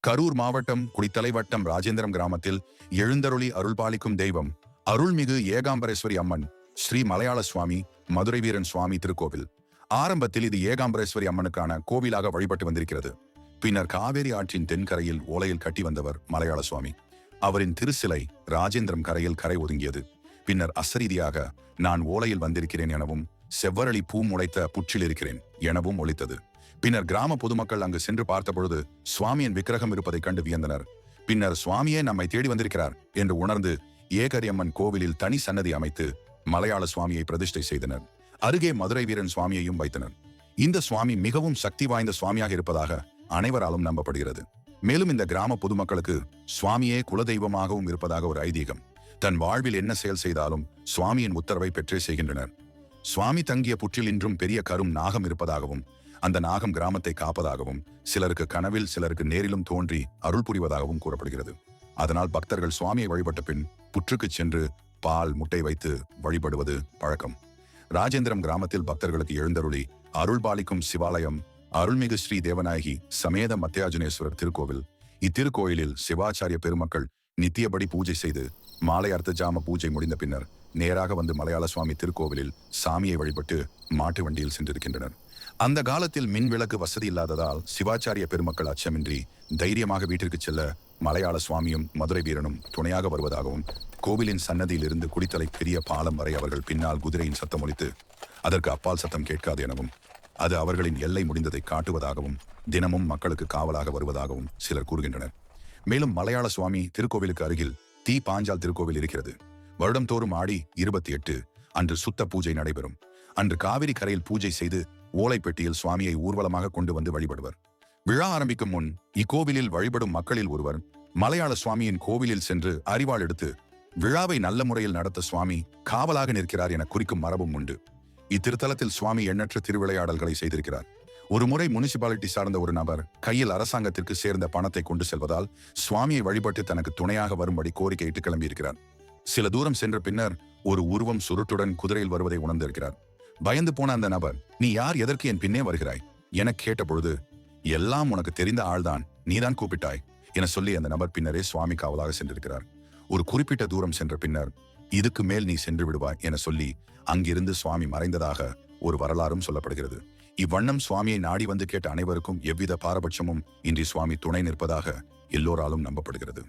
கரூர் மாவட்டம் குடித்தலை வட்டம் ராஜேந்திரம் கிராமத்தில் எழுந்தருளி அருள்பாலிக்கும் தெய்வம் அருள்மிகு ஏகாம்பரேஸ்வரி அம்மன் ஸ்ரீ மலையாள சுவாமி மதுரை வீரன் சுவாமி திருக்கோவில். ஆரம்பத்தில் இது ஏகாம்பரேஸ்வரி அம்மனுக்கான கோவிலாக வழிபட்டு வந்திருக்கிறது. பின்னர் காவேரி ஆற்றின் தென்கரையில் ஓலையில் கட்டி வந்தவர் மலையாள சுவாமி. அவரின் திருச்சிலை ராஜேந்திரம் கரையில் கரை ஒதுங்கியது. பின்னர் அசரீதியாக நான் ஓலையில் வந்திருக்கிறேன் எனவும் செவ்வரளி பூ முளைத்த புற்றில் இருக்கிறேன் எனவும் ஒலித்தது. பின்னர் கிராம பொதுமக்கள் அங்கு சென்று பார்த்தபொழுது சுவாமியின் விக்கிரகம் இருப்பதைக் கண்டு வியந்தனர். பின்னர் சுவாமியே நம்மை தேடி வந்திருக்கிறார் என்று உணர்ந்து ஏகரியம்மன் கோவிலில் தனி சன்னதி அமைத்து மலையாள சுவாமியை பிரதிஷ்டை செய்தனர். அருகே மதுரை வீரன் சுவாமியையும் வைத்தனர். இந்த சுவாமி மிகவும் சக்தி வாய்ந்த சுவாமியாக இருப்பதாக அனைவராலும் நம்பப்படுகிறது. மேலும் இந்த கிராம பொதுமக்களுக்கு சுவாமியே குலதெய்வமாகவும் இருப்பதாக ஒரு ஐதீகம். தன் வாழ்வில் என்ன செயல் செய்தாலும் சுவாமியின் உத்தரவை பெற்றே செய்கின்றனர். சுவாமி தங்கிய புற்றில் இன்றும் பெரிய கரும் நாகம் இருப்பதாகவும் அந்த நாகம் கிராமத்தை காப்பதாகவும் சிலருக்கு கனவில் சிலருக்கு நேரிலும் தோன்றி அருள் புரிவதாகவும் கூறப்படுகிறது. அதனால் பக்தர்கள் சுவாமியை வழிபட்ட பின் புற்றுக்கு சென்று பால் முட்டை வைத்து வழிபடுவது பழக்கம். ராஜேந்திரம் கிராமத்தில் பக்தர்களுக்கு எழுந்தருளி அருள் பாலிக்கும் சிவாலயம் அருள்மிகு ஸ்ரீ தேவநாயகி சமேத மத்தியாஜனேஸ்வரர் திருக்கோவில். இத்திருக்கோயிலில் சிவாச்சாரிய பெருமக்கள் நித்தியபடி பூஜை செய்து மாலை அர்த்த ஜாம பூஜை முடிந்த பின்னர் நேராக வந்து மலையாள சுவாமி திருக்கோவிலில் சாமியை வழிபட்டு மாட்டு வண்டியில் சென்றிருக்கின்றனர். அந்த காலத்தில் மின் விளக்கு வசதி இல்லாததால் சிவாச்சாரிய பெருமக்கள் அச்சமின்றி தைரியமாக வீட்டிற்கு செல்ல மலையாள சுவாமியும் மதுரை வீரனும் துணையாக வருவதாகவும் கோவிலின் சன்னதியில் இருந்து குடித்தலை பெரிய பாலம் வரை அவர்கள் பின்னால் குதிரையின் சத்தம் ஒலித்து அதற்கு அப்பால் சத்தம் கேட்காது எனவும் அது அவர்களின் எல்லை முடிந்ததை காட்டுவதாகவும் தினமும் மக்களுக்கு காவலாக வருவதாகவும் சிலர் கூறுகின்றனர். மேலும் மலையாள சுவாமி திருக்கோவிலுக்கு அருகில் தீ பாஞ்சால் திருக்கோவில் இருக்கிறது. வருடம்தோறும் ஆடி 28 அன்று சுத்த பூஜை நடைபெறும். அன்று காவிரி கரையில் பூஜை செய்து ஓலைப்பெட்டியில் சுவாமியை ஊர்வலமாக கொண்டு வந்து வழிபடுவர். விழா ஆரம்பிக்கும் முன் இக்கோவிலில் வழிபடும் மக்களில் ஒருவர் மலையாள சுவாமியின் கோவிலில் சென்று அரிவாள் எடுத்து விழாவை நல்ல முறையில் நடத்த சுவாமி காவலாக நிற்கிறார் என குறிக்கும் மரபும் உண்டு. இத்திருத்தலத்தில் சுவாமி எண்ணற்ற திருவிளையாடல்களை செய்திருக்கிறார். ஒரு முறை முனிசிபாலிட்டி சார்ந்த ஒரு நபர் கையில் அரசாங்கத்திற்கு சேர்ந்த பணத்தை கொண்டு செல்வதால் சுவாமியை வழிபட்டு தனக்கு துணையாக வரும்படி கோரிக்கையிட்டு கிளம்பியிருக்கிறார். சில தூரம் சென்ற பின்னர் ஒரு உருவம் சுருட்டுடன் குதிரையில் வருவதை உணர்ந்திருக்கிறார். பயந்து போன அந்த நபர், நீ யார், எதற்கு என் பின்னே வருகிறாய் என கேட்டபொழுது, எல்லாம் உனக்கு தெரிந்த ஆள்தான், நீதான் கூப்பிட்டாய் என சொல்லி அந்த நபர் பின்னரே சுவாமி காவலாக சென்றிருக்கிறார். ஒரு குறிப்பிட்ட தூரம் சென்ற பின்னர் இதுக்கு மேல் நீ சென்று விடுவாய் என சொல்லி அங்கிருந்து சுவாமி மறைந்ததாக ஒரு வரலாறும் சொல்லப்படுகிறது. இவ்வண்ணம் சுவாமியை நாடி வந்து கேட்ட அனைவருக்கும் எவ்வித பாரபட்சமும் இன்றி சுவாமி துணை நிற்பதாக எல்லோராலும் நம்பப்படுகிறது.